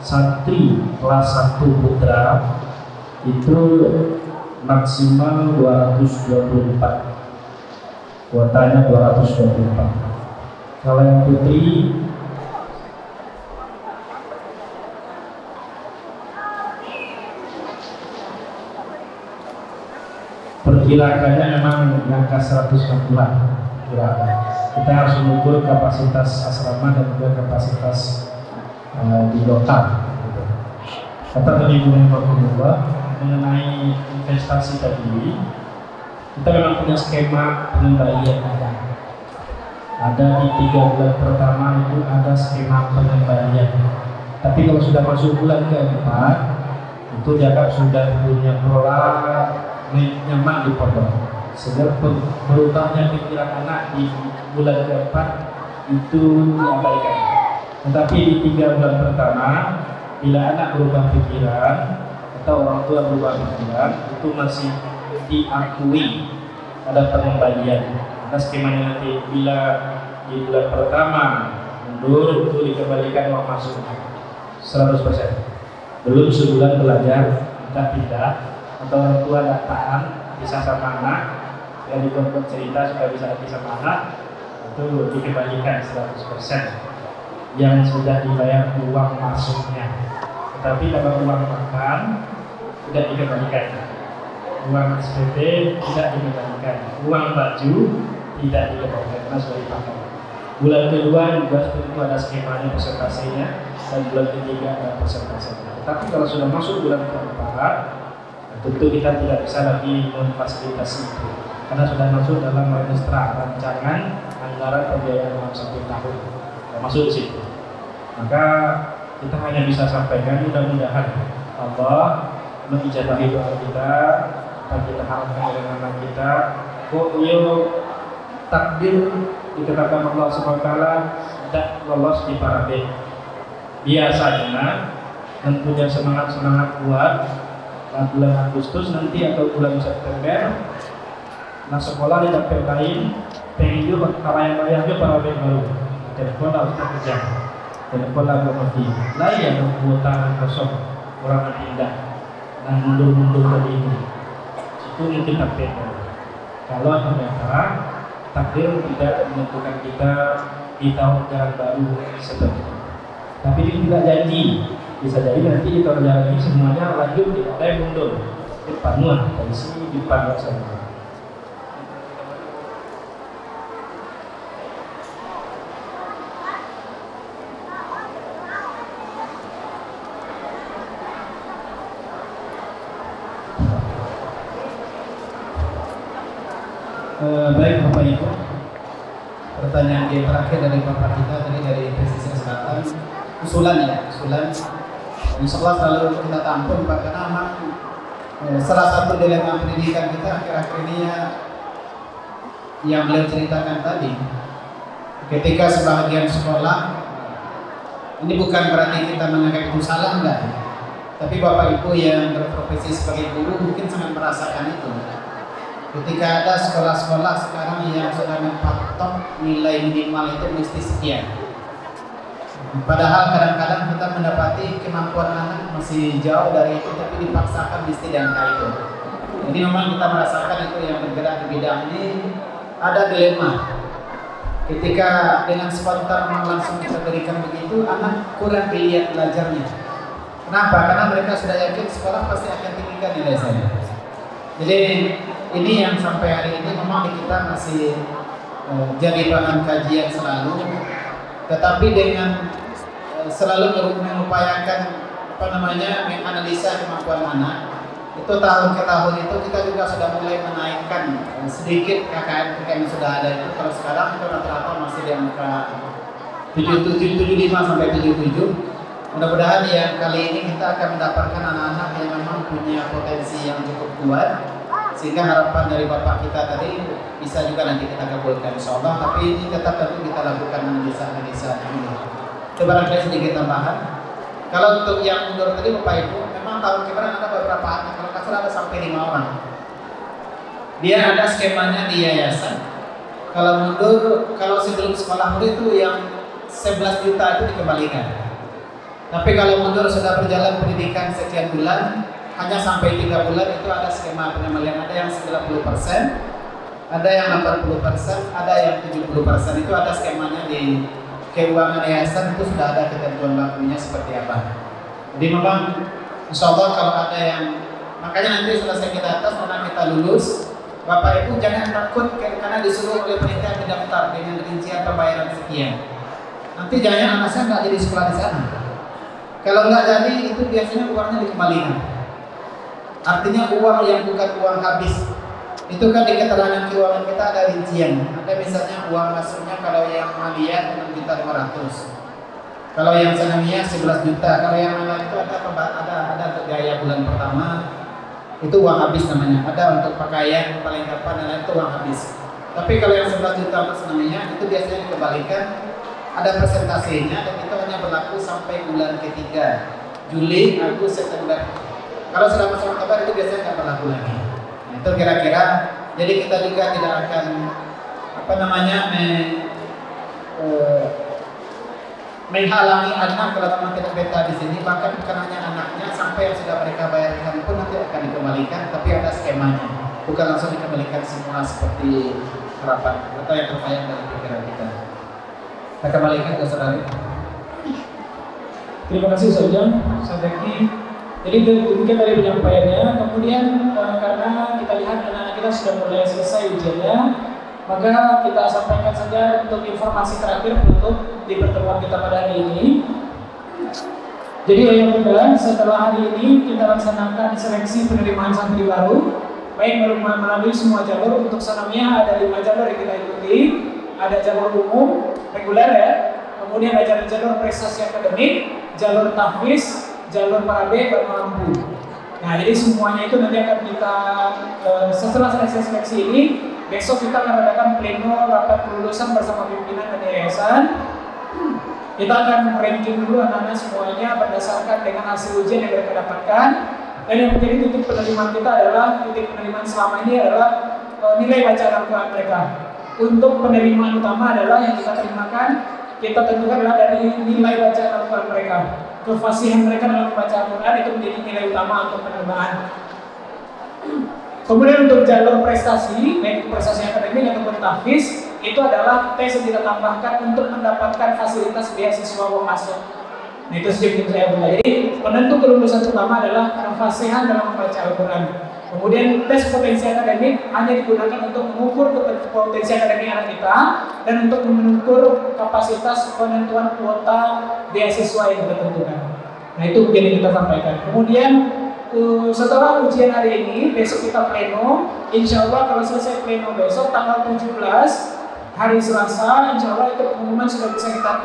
santri kelas 1 putra itu maksimal 224, kuotanya 224. Kalau yang putri perkirakannya memang angka 160-an kira-kira. Kita harus mengukur kapasitas asrama dan juga kapasitas di lokal. Kata tadi mengenai investasi tadi, kita memang punya skema pengembalian ada di 3 bulan pertama itu ada skema pengembalian. Tapi kalau sudah masuk bulan keempat itu jakak sudah punya pola nyaman di pondok, sehingga berubahnya pikiran anak di bulan keempat itu diabaikan. Tetapi di 3 bulan pertama, bila anak berubah pikiran atau orang tua berubah pikiran, itu masih diakui ada pengembalian. Maka skemanya nanti bila di bulan pertama mundur itu dikembalikan uang masuk 100%. Belum sebulan belajar kita pindah atau orang tua datang bisa sama anak yang dibuat cerita supaya bisa hati sama anak, itu dikembalikan 100% yang sudah dibayar uang masuknya. Tetapi kalau uang makan tidak dikembalikan, uang SPP tidak dikembalikan, uang baju tidak dikembalikan karena sudah dipakai. Bulan kedua juga tentu ada skemanya persentasenya, dan bulan ketiga ada persentasenya. Tetapi kalau sudah masuk bulan keempat, tentu kita tidak bisa lagi memfasilitasi itu karena sudah masuk dalam rancangan anggaran pembiayaan dalam 1 tahun, masuk di situ. Maka kita hanya bisa sampaikan mudah-mudahan Allah mengijabahi doa kita, dan kita harapkan dengan anak kita. Kok takdir dikatakan Allah SWT tidak lolos di parabel. Biasanya yang punya semangat kuat bulan Agustus nanti atau bulan September, nah sekolah di tempat lain pengen juga bayar-bayarnya parabel baru. Telepon lah Ustaz kerja, telepon lah mati. Lah ya kuota kosong orang pindah dan mundur-mundur dari ini. Itu mungkin takdir. Kalau ternyata takdir tidak menentukan kita di tahun jalan baru seperti itu. Tapi itu tidak janji, bisa jadi nanti di tahun jalan ini semuanya lanjut, tidak ada yang mundur. Depannya dari sini depan saja. Baik Bapak Ibu, pertanyaan yang terakhir dari Bapak kita tadi dari Pesisir Selatan, usulan insyaallah selalu kita tampung Pak, karena memang salah satu dilema pendidikan kita akhir-akhir ini yang beliau ceritakan tadi, ketika sebagian sekolah, ini bukan berarti kita menganggap itu salah, enggak, tapi Bapak Ibu yang berprofesi sebagai guru mungkin sangat merasakan itu. Ketika ada sekolah-sekolah sekarang yang sudah menpatok nilai minimal itu mesti sekian. Padahal kadang-kadang kita mendapati kemampuan anak masih jauh dari itu, tapi dipaksakan mesti di angka itu. Jadi memang kita merasakan itu yang bergerak di bidang ini ada dilema. Ketika dengan spontan langsung kita berikan begitu, anak kurang pilihan belajarnya. Kenapa? Karena mereka sudah yakin sekolah pasti akan tinggikan nilai saya. Jadi ini yang sampai hari ini memang di kita masih jadi bahan kajian selalu, tetapi dengan selalu mengupayakan menganalisa kemampuan anak, itu tahun ke tahun itu kita juga sudah mulai menaikkan sedikit KKM yang sudah ada itu. Kalau sekarang itu rata-rata masih di angka 75 sampai 77. Mudah-mudahan yang kali ini kita akan mendapatkan anak-anak yang memang punya potensi yang cukup kuat, sehingga harapan dari Bapak kita tadi bisa juga nanti kita kabulkan insyaallah. Tapi ini tetap tentu kita lakukan analisa ini. Coba barangkali sedikit tambahan. Kalau untuk yang mundur tadi Bapak Ibu, memang tahun kemarin ada beberapa anak, kalau nggak salah ada sampai 5 orang. Dia ada skemanya di yayasan. Kalau mundur, kalau sebelum sekolah murid itu yang 11 juta itu dikembalikan. Tapi kalau mundur sudah berjalan pendidikan sekian bulan, hanya sampai 3 bulan itu ada skema pengembalian. Ada yang 90%, ada yang 80%, ada yang 70%. Itu ada skemanya di keuangan yayasan, itu sudah ada ketentuan bakunya seperti apa. Jadi memang insyaallah kalau ada yang, makanya nanti selesai kita atas, karena kita lulus, Bapak Ibu jangan takut karena disuruh oleh panitia mendaftar dengan rincian pembayaran sekian. Nanti jangan anak saya nggak jadi sekolah di sana. Kalau nggak jadi itu biasanya uangnya dikembalikan. Artinya uang yang bukan uang habis Itu kan di keterangan keuangan kita ada rincian. Ada misalnya uang masuknya kalau yang maliyah 6.500.000. Kalau yang sanawiyah 11 juta. Kalau yang lain itu ada untuk biaya bulan pertama. Itu uang habis namanya. Ada untuk pakaian, perlengkapan dan lain itu uang habis. Tapi kalau yang 11 juta untuk sanawiyah itu biasanya dikembalikan. Ada persentasenya dan itu hanya berlaku sampai bulan ketiga, Juli, Agustus, September. Kalau sudah masuk Oktober itu biasanya nggak berlaku lagi. Nah, itu kira-kira. Jadi kita juga tidak akan menghalangi anak kalau memang tidak beta di sini. Bahkan bukan hanya anaknya, sampai yang sudah mereka bayarkan pun nanti akan dikembalikan. Tapi ada skemanya, bukan langsung dikembalikan semua seperti harapan atau yang terbayang dalam pikiran kita. Kita kembalikan ke saudara. Terima kasih Ustaz Zaki. Jadi demikian tadi penyampaiannya. Kemudian karena kita lihat anak-anak kita sudah mulai selesai ujiannya, maka kita sampaikan saja untuk informasi terakhir penutup di pertemuan kita pada hari ini. Jadi ayah bunda, setelah hari ini kita laksanakan seleksi penerimaan santri baru, baik melalui semua jalur. Untuk sanawiyah ada 5 jalur yang kita ikuti. Ada jalur umum, reguler ya, kemudian ada jalur prestasi akademik, jalur tahfiz, jalur parabe, dan mampu. Nah, jadi semuanya itu nanti akan kita setelah seleksi ini, besok kita akan mengadakan pleno rapat kelulusan bersama pimpinan dan yayasan. Kita akan ranking dulu anak-anak semuanya berdasarkan dengan hasil ujian yang mereka dapatkan. Dan yang menjadi titik penerimaan kita adalah, titik penerimaan selama ini adalah nilai bacaan Al-Quran mereka. Untuk penerimaan utama adalah yang kita terimakan, kita tentukan adalah dari nilai bacaan Al-Quran mereka. Kefasihan mereka dalam membaca Al-Quran itu menjadi nilai utama untuk penerimaan. Kemudian untuk jalur prestasi, baik prestasi akademik ataupun tahfiz, itu adalah tes yang kita tambahkan untuk mendapatkan fasilitas beasiswa uang masuk. Nah, itu sejauh saya mulai. Jadi penentu kelulusan utama adalah kefasihan dalam membaca Al-Quran. Kemudian tes potensi akademik hanya digunakan untuk mengukur potensi akademik anak kita dan untuk mengukur kapasitas penentuan kuota beasiswa yang kita tentukan. Nah, itu yang kita sampaikan. Kemudian setelah ujian hari ini, besok kita pleno. Insya Allah kalau selesai pleno besok tanggal 17 hari Selasa, insya Allah itu pengumuman sudah bisa kita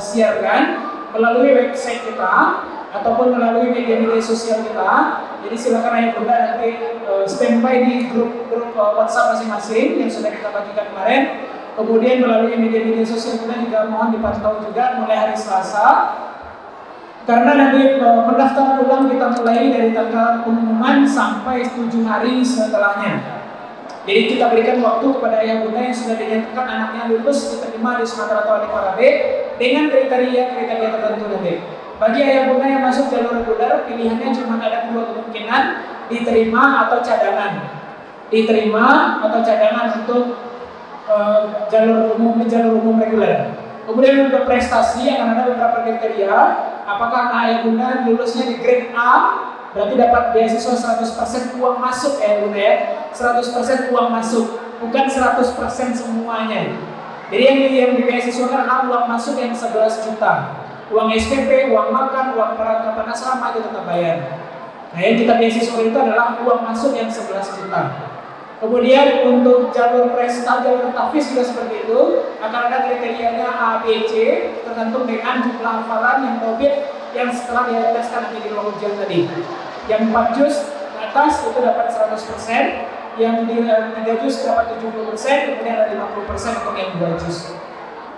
siarkan melalui website kita ataupun melalui media-media sosial kita. Jadi silakan ayah bunda nanti standby di grup WhatsApp masing-masing yang sudah kita bagikan kemarin. Kemudian melalui media-media sosial kita juga mohon dipantau juga mulai hari Selasa. Karena nanti pendaftaran ulang kita mulai dari tanggal pengumuman sampai 7 hari setelahnya. Jadi kita berikan waktu kepada ayah bunda yang sudah dinyatakan anaknya lulus diterima di Sumatera atau di Parabe dengan kriteria tertentu nanti. Bagi ayah bunda yang masuk jalur reguler, pilihannya cuma ada 2 kemungkinan, diterima atau cadangan. Diterima atau cadangan untuk jalur umum reguler. Kemudian untuk prestasi akan ada beberapa kriteria. Apakah ayah bunda lulusnya di grade A, berarti dapat beasiswa 100% uang masuk ya bunda ya. 100% uang masuk, bukan 100% semuanya. Jadi yang dibeasiswakan adalah uang masuk yang 11 juta. Uang SPP, uang makan, uang perlengkapan asrama itu tetap bayar. Nah, yang kita beasiswa itu adalah uang masuk yang 11 juta. Kemudian untuk jalur prestasi, jalur tahfiz juga seperti itu. Akan ada kriterianya A, B, C, tergantung dengan jumlah hafalan yang tobit yang setelah diateskan nanti di ruang ujian tadi. Yang 4 juz ke atas itu dapat 100%, yang di 3 juz dapat 70%, kemudian ada 50% untuk yang 2 juz.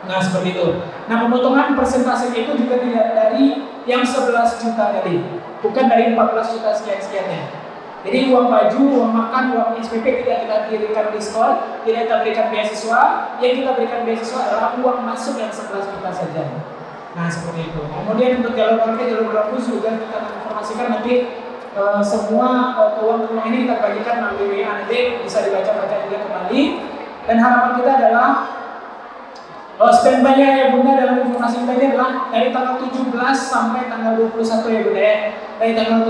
Nah, seperti itu. Nah, pemotongan persentasenya itu juga tidak dari yang 11 juta tadi, bukan dari 14 juta sekian-sekiannya. Jadi uang baju, uang makan, uang SPP tidak kita berikan diskon, tidak kita berikan beasiswa. Yang kita berikan beasiswa adalah uang masuk yang 11 juta saja. Nah, seperti itu. Kemudian untuk jalur parkir, jalur berlaku juga kita informasikan nanti semua keuangan ini kita bagikan melalui WA, nanti bisa dibaca-baca juga kembali. Dan harapan kita adalah standby-nya ya bunda dalam informasi kita ini adalah dari tanggal 17 sampai tanggal 21 ya bunda ya. Dari tanggal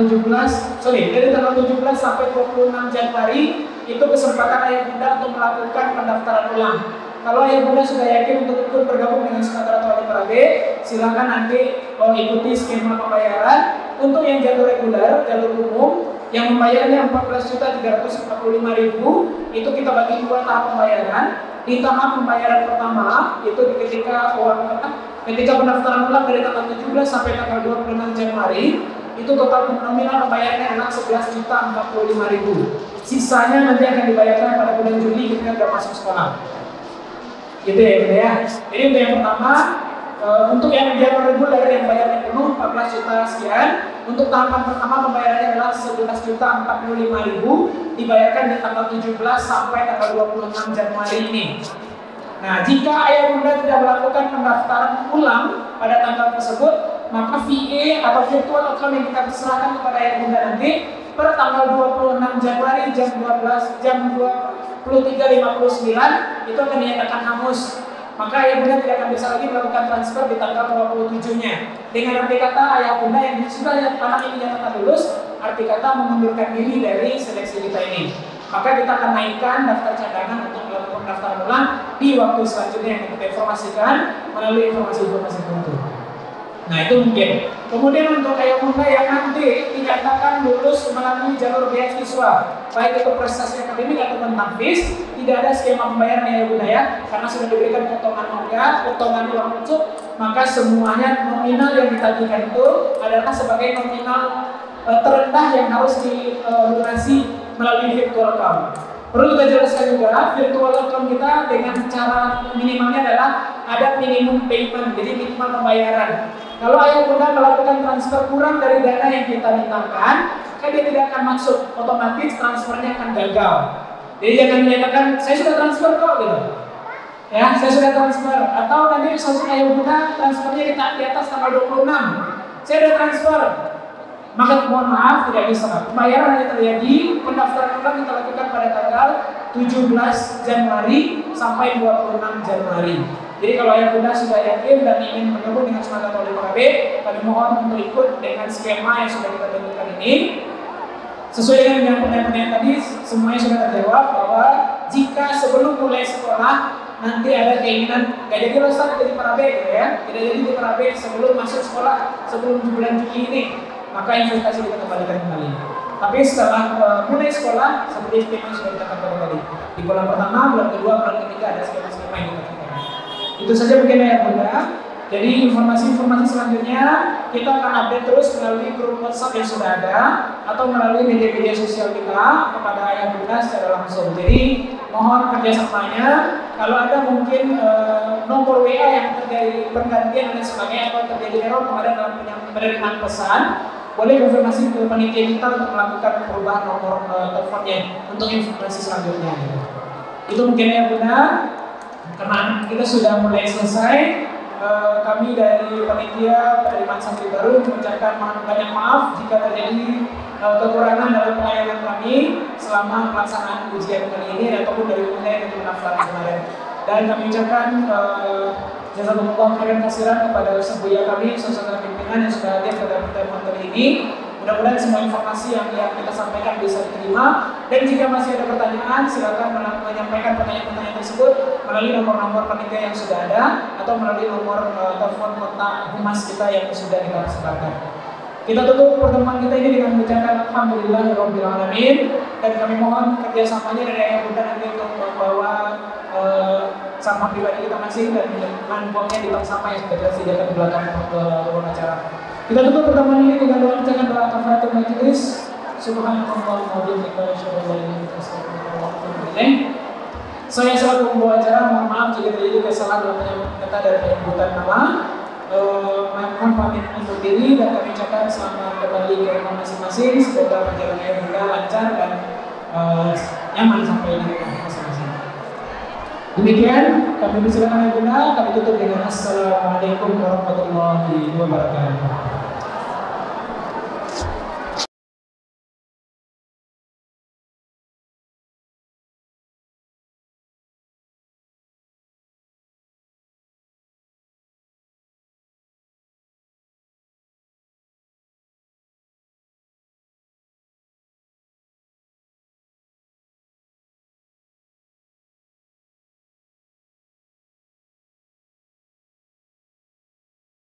17 sampai 26 Januari itu kesempatan ayah bunda untuk melakukan pendaftaran ulang. Kalau ayah bunda sudah yakin untuk ikut bergabung dengan Sumatera atau Parabe, silakan nanti ikuti skema pembayaran. Untuk yang jalur reguler, jalur umum, yang membayarnya 14.345.000 itu kita bagi 2 tahap pembayaran. Di tahap pembayaran pertama itu ketika pendaftaran ulang dari tanggal 17 sampai tanggal 26 Januari itu total nominal pembayarannya adalah 11.045.000. Sisanya nanti akan dibayarkan pada bulan Juli ketika sudah masuk sekolah. Gitu ya, gitu ya. Jadi untuk yang pertama, untuk yang jalur reguler yang bayarnya penuh 14 juta sekian. Untuk tahapan pertama pembayarannya adalah 11.045.000 dibayarkan di tanggal 17 sampai tanggal 26 Januari ini. Nah, jika ayah bunda tidak melakukan pendaftaran ulang pada tanggal tersebut, maka VA atau virtual account yang kita serahkan kepada ayah bunda nanti per tanggal 26 Januari jam 23.59 itu akan dinyatakan hangus. Maka ayah bunda tidak akan bisa lagi melakukan transfer di tanggal 27-nya. Dengan arti kata ayah bunda yang sudah anak ini dinyatakan lulus, arti kata mengundurkan diri dari seleksi kita ini. Maka kita akan naikkan daftar cadangan untuk melakukan pendaftaran ulang di waktu selanjutnya yang kita informasikan melalui informasi-informasi tertentu. Nah itu mungkin. Kemudian untuk ayah bunda yang nanti dinyatakan lulus melalui jalur beasiswa, baik itu prestasi akademik atau tahfiz, tidak ada skema pembayaran ayah bunda ya, karena sudah diberikan potongan uang ucuk, maka semuanya nominal yang ditagihkan itu adalah sebagai nominal terendah yang harus dilunasi melalui virtual account. Perlu kita jelaskan juga, virtual account kita dengan cara minimalnya adalah ada minimum payment, jadi minimal pembayaran. Kalau ayah bunda melakukan transfer kurang dari dana yang kita mintakan, maka dia tidak akan masuk, otomatis transfernya akan gagal. Jadi jangan menyatakan, saya sudah transfer kok gitu. Ya, saya sudah transfer. Atau nanti misalnya ayah bunda transfernya di atas tanggal 26. Saya sudah transfer. Maka mohon maaf tidak bisa. Pembayaran hanya terjadi, pendaftaran ulang kita lakukan pada tanggal 17 Januari sampai 26 Januari. Jadi kalau ayah bunda sudah yakin dan ingin menunggu dengan semangat oleh KB, kami mohon untuk ikut dengan skema yang sudah kita tentukan ini. Sesuai dengan pertanyaan-pertanyaan tadi, semuanya sudah terjawab bahwa jika sebelum mulai sekolah nanti ada keinginan nggak jadi Ustaz jadi parabe gitu ya, tidak jadi di parabe sebelum masuk sekolah, sebelum bulan Juli ini, maka investasi kita kembalikan kembali. Tapi setelah mulai sekolah, seperti skema yang sudah kita katakan tadi, di bulan pertama, bulan kedua, bulan ketiga ada skema-skema yang kita katakan. Itu saja mungkin ya bunda. Jadi informasi-informasi selanjutnya kita akan update terus melalui grup WhatsApp yang sudah ada atau melalui media-media sosial kita kepada ayah bunda secara langsung. Jadi mohon kerjasamanya. Kalau ada mungkin nomor WA yang terjadi pergantian dan sebagainya atau terjadi error kemarin dalam penerimaan pesan, boleh konfirmasi ke panitia kita untuk melakukan perubahan nomor teleponnya untuk informasi selanjutnya. Itu mungkin ya bunda. Karena kita sudah mulai selesai, kami dari panitia penerimaan santri baru mengucapkan banyak maaf jika terjadi kekurangan dalam pelayanan kami selama pelaksanaan ujian kali ini ataupun dari mulai dari pendaftaran kemarin. Dan kami ucapkan jazakumullah khairan katsiran kepada sebuah kami, saudara pimpinan yang sudah hadir pada pertemuan kali ini. Mudah-mudahan semua informasi yang kita sampaikan bisa diterima. Dan jika masih ada pertanyaan, silakan menyampaikan pertanyaan-pertanyaan tersebut melalui nomor-nomor panitia yang sudah ada atau melalui nomor telepon kontak humas kita yang sudah kita sebarkan. Kita tutup pertemuan kita ini dengan mengucapkan alhamdulillahirabbil alamin, dan kami mohon kerjasamanya dari ayah bunda nanti untuk membawa sampah pribadi kita masing dan membuangnya di tong sampah yang sudah disediakan di belakang ruang acara. Kita tutup pertemuan ini dengan doa kafaratul majlis. Subhanallah wa bihamdihi asyhadu an la ilaha illa anta astaghfiruka wa atubu ilaik. Saya selaku pembawa acara, mohon maaf jika terjadi kesalahan dalam penyampaian kata dan penyebutan nama. Mohon pamit undur diri dan kami ucapkan selamat kembali ke rumah masing-masing. Semoga perjalanan kita lancar dan nyaman sampai di rumah masing-masing. Demikian kami persilakan ayah bunda, kami tutup dengan assalamualaikum warahmatullahi wabarakatuh.